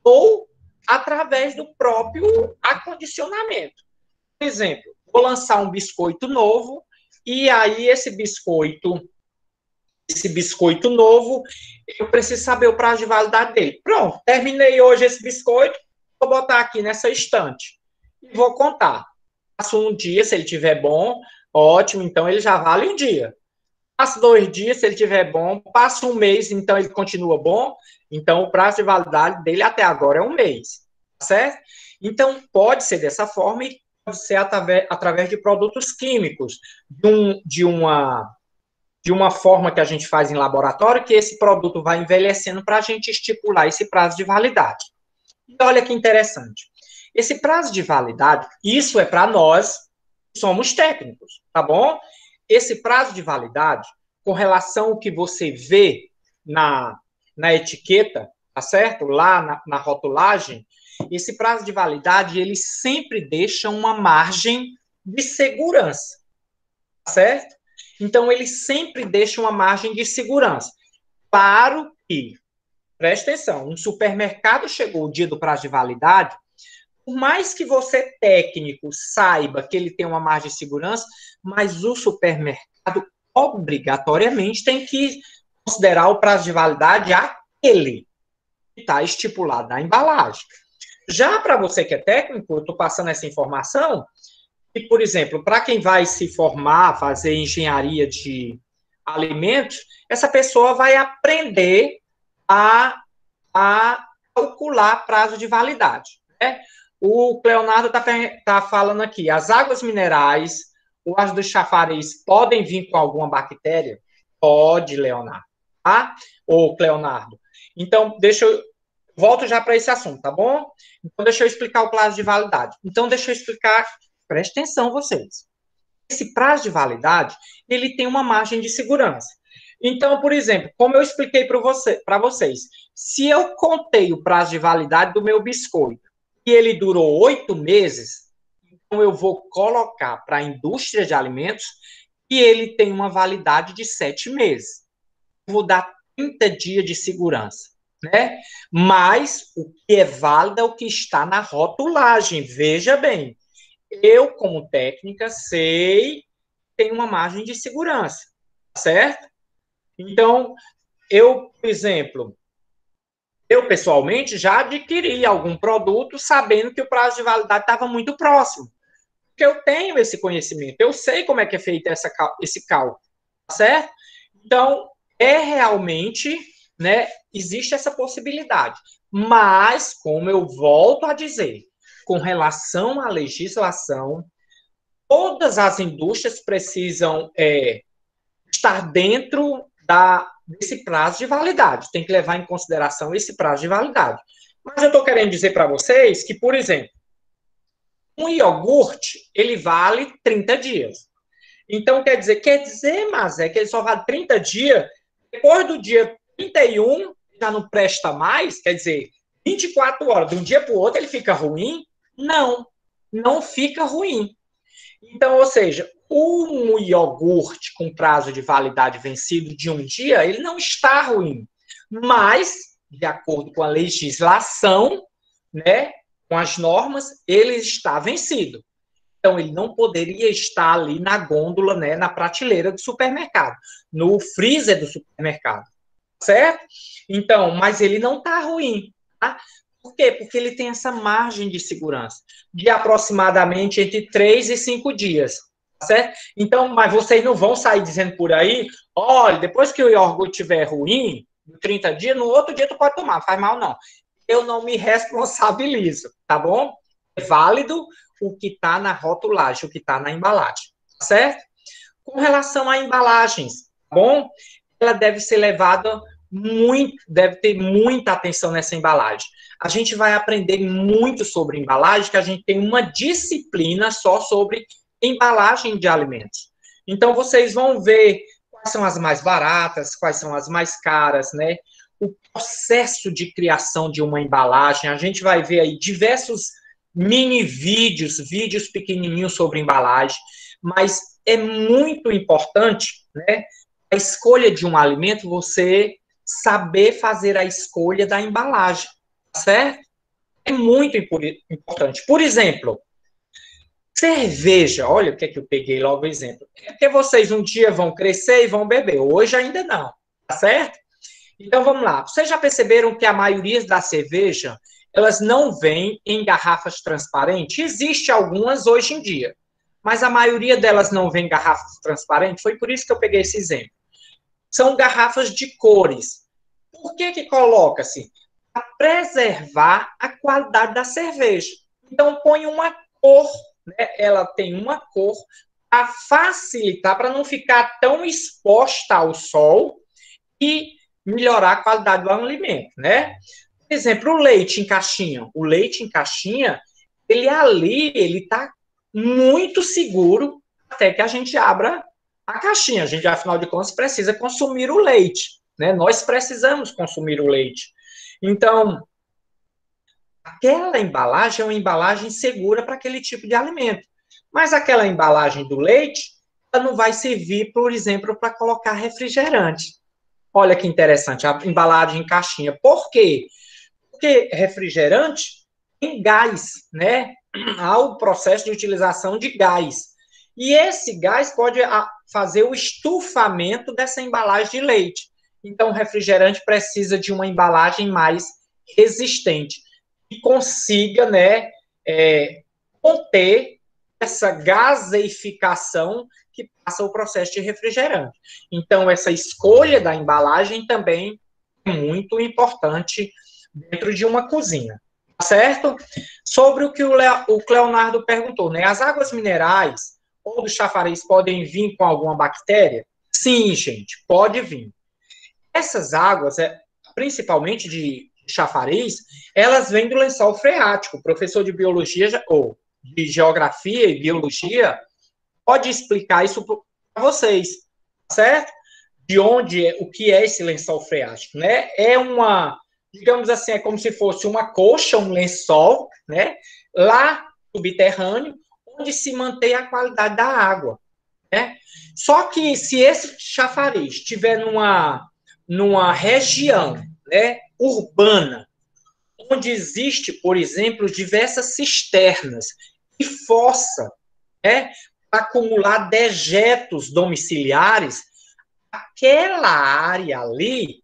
ou através do próprio acondicionamento. Por exemplo, vou lançar um biscoito novo, e aí esse biscoito novo, eu preciso saber o prazo de validade dele. Pronto, terminei hoje esse biscoito, vou botar aqui nessa estante e vou contar. Passo um dia, se ele estiver bom, ótimo, então ele já vale um dia. Passo 2 dias, se ele estiver bom. Passa um mês, então ele continua bom. Então o prazo de validade dele até agora é um mês, certo? Então pode ser dessa forma e pode ser através de produtos químicos, de uma forma que a gente faz em laboratório, que esse produto vai envelhecendo para a gente estipular esse prazo de validade. E olha que interessante. Esse prazo de validade, isso é para nós que somos técnicos, tá bom? Esse prazo de validade, com relação ao que você vê na etiqueta, tá certo? Lá na rotulagem, esse prazo de validade, ele sempre deixa uma margem de segurança, certo? Então, ele sempre deixa uma margem de segurança. Claro que, preste atenção, um supermercado chegou o dia do prazo de validade, por mais que você, técnico, saiba que ele tem uma margem de segurança, mas o supermercado obrigatoriamente tem que considerar o prazo de validade aquele que está estipulado na embalagem. Já para você que é técnico, eu estou passando essa informação, e, por exemplo, para quem vai se formar, fazer engenharia de alimentos, essa pessoa vai aprender a calcular prazo de validade, né? O Leonardo está falando aqui, as águas minerais, o ácido do chafariz, podem vir com alguma bactéria? Pode, Leonardo. Tá? Ô, Leonardo. Então, volto já para esse assunto, tá bom? Então, deixa eu explicar o prazo de validade. Então, deixa eu explicar, preste atenção vocês. Esse prazo de validade, ele tem uma margem de segurança. Então, por exemplo, como eu expliquei para vocês, se eu contei o prazo de validade do meu biscoito e ele durou 8 meses, então eu vou colocar para a indústria de alimentos que ele tem uma validade de 7 meses. Eu vou dar 30 dias de segurança, né? Mas o que é válido é o que está na rotulagem. Veja bem, eu, como técnica, sei tem uma margem de segurança, certo? Então, por exemplo, eu pessoalmente já adquiri algum produto sabendo que o prazo de validade estava muito próximo. Porque eu tenho esse conhecimento, eu sei como é que é feito esse cálculo, certo? Então, realmente, né, existe essa possibilidade. Mas, como eu volto a dizer, com relação à legislação, todas as indústrias precisam estar dentro desse prazo de validade. Tem que levar em consideração esse prazo de validade. Mas eu estou querendo dizer para vocês que, por exemplo, um iogurte, ele vale 30 dias. Então, quer dizer, mas é que ele só vale 30 dias, depois do dia 31, já não presta mais, quer dizer, 24 horas, de um dia para o outro, ele fica ruim? Não, não fica ruim. Então, ou seja, um iogurte com prazo de validade vencido de um dia, ele não está ruim. Mas, de acordo com a legislação, né, com as normas, ele está vencido. Então, ele não poderia estar ali na gôndola, né, na prateleira do supermercado, no freezer do supermercado, certo? Então, mas ele não está ruim, tá? Por quê? Porque ele tem essa margem de segurança de aproximadamente entre 3 e 5 dias, certo? Então, mas vocês não vão sair dizendo por aí, olha, depois que o iogurte estiver ruim, 30 dias, no outro dia tu pode tomar, não faz mal não. Eu não me responsabilizo, tá bom? É válido o que está na rotulagem, o que está na embalagem, certo? Com relação a embalagens, tá bom? Ela deve ser levada deve ter muita atenção nessa embalagem. A gente vai aprender muito sobre embalagem, que a gente tem uma disciplina só sobre embalagem de alimentos. Então, vocês vão ver quais são as mais baratas, quais são as mais caras, né? O processo de criação de uma embalagem, a gente vai ver aí diversos mini vídeos pequenininhos sobre embalagem, mas é muito importante, né, a escolha de um alimento, você saber fazer a escolha da embalagem, certo? É muito importante. Por exemplo, cerveja, olha o que é que eu peguei logo o exemplo. É porque vocês um dia vão crescer e vão beber, hoje ainda não, tá certo? Então vamos lá. Vocês já perceberam que a maioria da cerveja elas não vêm em garrafas transparentes? Existe algumas hoje em dia, mas a maioria delas não vem em garrafas transparentes. Foi por isso que eu peguei esse exemplo. São garrafas de cores. Por que coloca-se? Para preservar a qualidade da cerveja. Então põe uma cor, né? Ela tem uma cor para facilitar, para não ficar tão exposta ao sol e melhorar a qualidade do alimento, né? Por exemplo, o leite em caixinha. O leite em caixinha, ele está muito seguro até que a gente abra a caixinha. A gente, afinal de contas, precisa consumir o leite, né? Nós precisamos consumir o leite. Então, aquela embalagem é uma embalagem segura para aquele tipo de alimento. Mas aquela embalagem do leite, ela não vai servir, por exemplo, para colocar refrigerante. Olha que interessante, a embalagem em caixinha. Por quê? Porque refrigerante tem gás, né? Há o processo de utilização de gás. E esse gás pode fazer o estufamento dessa embalagem de leite. Então, o refrigerante precisa de uma embalagem mais resistente que consiga, né, conter essa gaseificação que passa o processo de refrigerante. Então, essa escolha da embalagem também é muito importante dentro de uma cozinha, certo? Sobre o que o Cleonardo perguntou, né? As águas minerais ou do chafariz podem vir com alguma bactéria? Sim, gente, pode vir. Essas águas, principalmente de chafariz, elas vêm do lençol freático. O professor de biologia ou de geografia e biologia pode explicar isso para vocês, certo? De onde o que é esse lençol freático, né? É uma, digamos assim, é como se fosse uma coxa, um lençol, né? Lá subterrâneo, onde se mantém a qualidade da água, né? Só que se esse chafariz estiver numa região, né, urbana, onde existe, por exemplo, diversas cisternas e fossa, né, para acumular dejetos domiciliares, aquela área ali,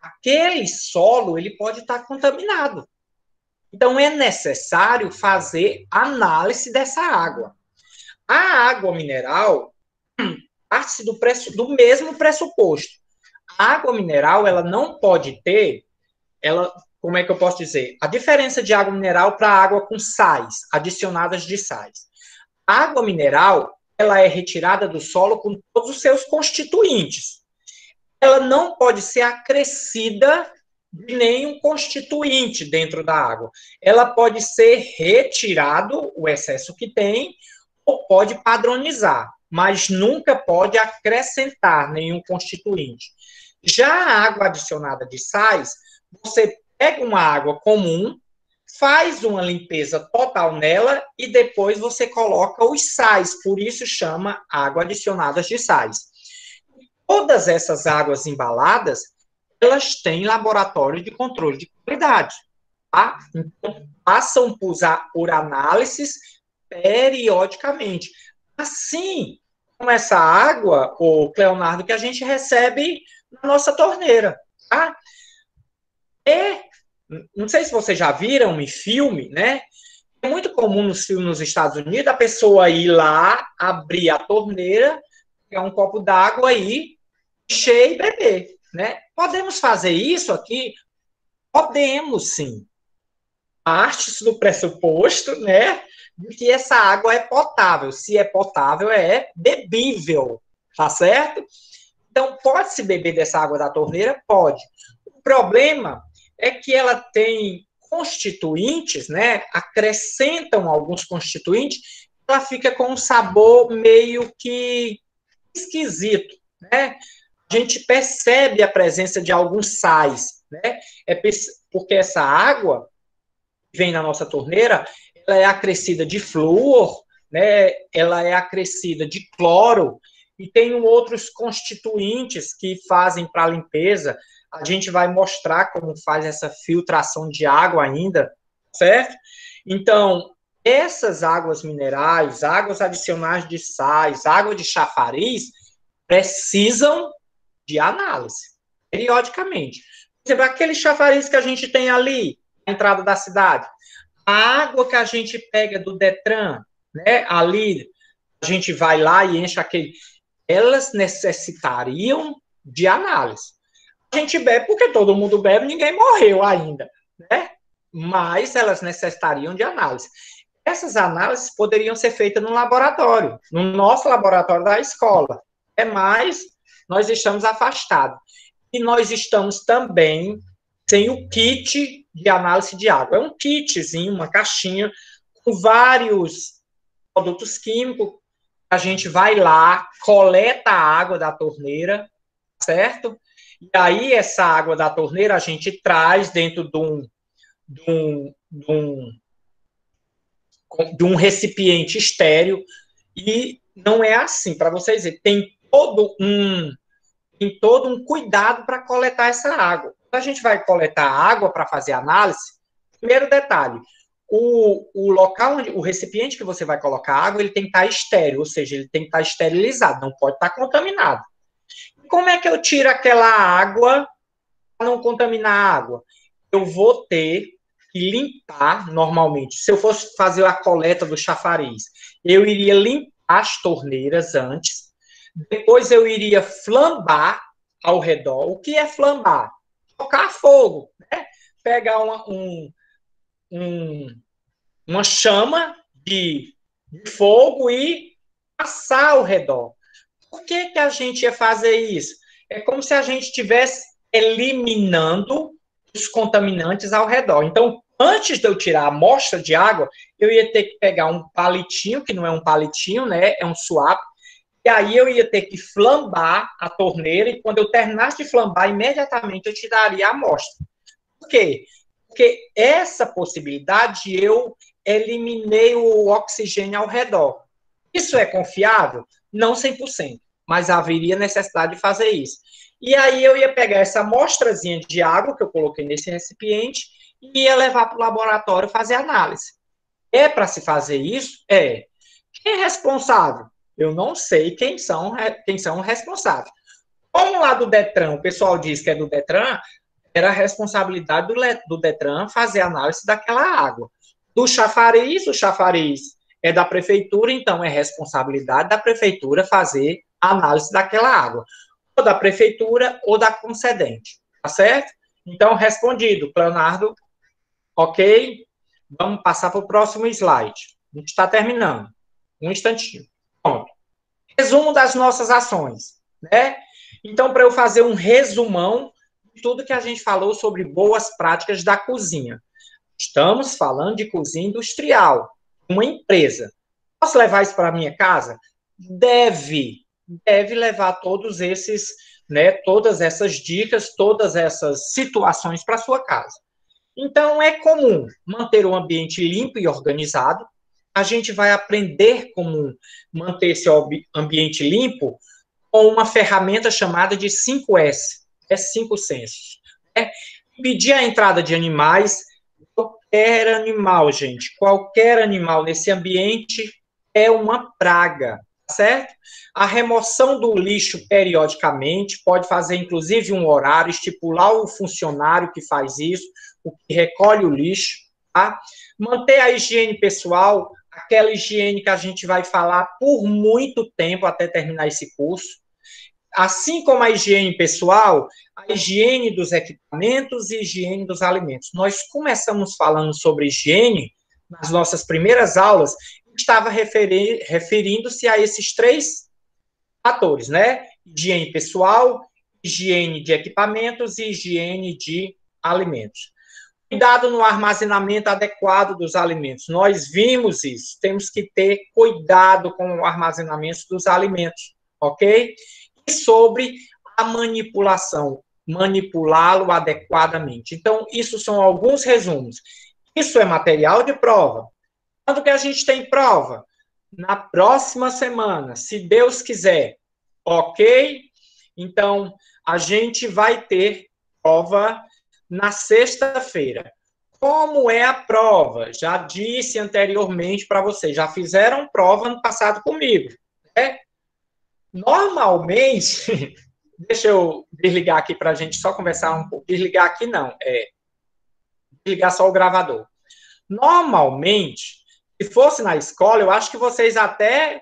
aquele solo, ele pode estar contaminado. Então, é necessário fazer análise dessa água. A água mineral parte do mesmo pressuposto. A água mineral, ela não pode ter, como é que eu posso dizer? A diferença de água mineral para água com sais, adicionadas de sais. A água mineral, ela é retirada do solo com todos os seus constituintes. Ela não pode ser acrescida de nenhum constituinte dentro da água. Ela pode ser retirado, o excesso que tem, ou pode padronizar, mas nunca pode acrescentar nenhum constituinte. Já a água adicionada de sais, você pega uma água comum, faz uma limpeza total nela e depois você coloca os sais, por isso chama água adicionada de sais. Todas essas águas embaladas, elas têm laboratório de controle de qualidade, tá? Então, passam por análises periodicamente. Assim como essa água, o Cleonardo, que a gente recebe na nossa torneira, tá? Não sei se vocês já viram em filme, né? É muito comum nos filmes nos Estados Unidos a pessoa ir lá, abrir a torneira, pegar um copo d'água e encher e beber, né? Podemos fazer isso aqui? Podemos, sim. Parte do pressuposto, né, de que essa água é potável. Se é potável, é bebível, tá certo? Então, pode-se beber dessa água da torneira? Pode. O problema é que ela tem constituintes, né, acrescentam alguns constituintes, ela fica com um sabor meio que esquisito, né? A gente percebe a presença de alguns sais, né? Porque essa água que vem na nossa torneira, ela é acrescida de flúor, né? Ela é acrescida de cloro e tem outros constituintes que fazem para a limpeza. A gente vai mostrar como faz essa filtração de água ainda, certo? Então, essas águas minerais, águas adicionais de sais, água de chafariz, precisam de análise, periodicamente. Por exemplo, aquele chafariz que a gente tem ali, na entrada da cidade, a água que a gente pega do Detran, né, ali, a gente vai lá e enche aquele, elas necessitariam de análise. A gente bebe porque todo mundo bebe, ninguém morreu ainda, né? Mas elas necessitariam de análise. Essas análises poderiam ser feitas no laboratório, no nosso laboratório da escola. Mas nós estamos afastados. E nós estamos também sem o kit de análise de água. É um kitzinho, uma caixinha, com vários produtos químicos. A gente vai lá, coleta a água da torneira, certo? E aí, essa água da torneira a gente traz dentro de de um recipiente estéreo, e não é assim, para vocês verem, tem todo um cuidado para coletar essa água. Quando a gente vai coletar água para fazer análise, primeiro detalhe, o local, o recipiente que você vai colocar água, ele tem que estar estéreo, ou seja, ele tem que estar esterilizado, não pode estar contaminado. Como é que eu tiro aquela água para não contaminar a água? Eu vou ter que limpar normalmente. Se eu fosse fazer a coleta do chafariz, eu iria limpar as torneiras antes, depois eu iria flambar ao redor. O que é flambar? Tocar fogo, né? Pegar uma chama de fogo e passar ao redor. Por que a gente ia fazer isso? É como se a gente estivesse eliminando os contaminantes ao redor. Então, antes de eu tirar a amostra de água, eu ia ter que pegar um palitinho, que não é um palitinho, né? É um suape. E aí eu ia ter que flambar a torneira, e quando eu terminasse de flambar, imediatamente eu tiraria a amostra. Por quê? Porque essa possibilidade eu eliminei o oxigênio ao redor. Isso é confiável? Não 100%, mas haveria necessidade de fazer isso. E aí eu ia pegar essa amostrazinha de água que eu coloquei nesse recipiente e ia levar para o laboratório fazer análise. É para se fazer isso? É. Quem é responsável? Eu não sei quem são os responsáveis. Como lá do Detran, o pessoal diz que é do Detran, era a responsabilidade do Detran fazer análise daquela água. Do chafariz, o chafariz é da prefeitura, então é responsabilidade da prefeitura fazer a análise daquela água. Ou da prefeitura ou da concedente. Tá certo? Então, respondido, Leonardo. Ok? Vamos passar para o próximo slide. A gente está terminando. Um instantinho. Pronto. Resumo das nossas ações, né? Então, para eu fazer um resumão de tudo que a gente falou sobre boas práticas da cozinha. Estamos falando de cozinha industrial, uma empresa. Posso levar isso para a minha casa? Deve levar todos esses, né, todas essas dicas, todas essas situações para sua casa. Então, é comum manter o ambiente limpo e organizado. A gente vai aprender como manter esse ambiente limpo com uma ferramenta chamada de 5S, é 5 sensos. É impedir a entrada de animais, qualquer animal, gente, qualquer animal nesse ambiente é uma praga, certo? A remoção do lixo periodicamente, pode fazer inclusive um horário, estipular o funcionário que faz isso, o que recolhe o lixo, tá? Manter a higiene pessoal, aquela higiene que a gente vai falar por muito tempo até terminar esse curso. Assim como a higiene pessoal, a higiene dos equipamentos e higiene dos alimentos. Nós começamos falando sobre higiene nas nossas primeiras aulas, estava referindo-se a esses três fatores, né? Higiene pessoal, higiene de equipamentos e higiene de alimentos. Cuidado no armazenamento adequado dos alimentos. Nós vimos isso. Temos que ter cuidado com o armazenamento dos alimentos, ok? E sobre a manipulação, manipulá-lo adequadamente. Então, isso são alguns resumos. Isso é material de prova. Quando que a gente tem prova? Na próxima semana, se Deus quiser, ok? Então, a gente vai ter prova na sexta-feira. Como é a prova? Já disse anteriormente para vocês, já fizeram prova no passado comigo, né? Normalmente, deixa eu desligar aqui para a gente só conversar um pouco. Desligar aqui não, desligar só o gravador. Normalmente, se fosse na escola, eu acho que vocês até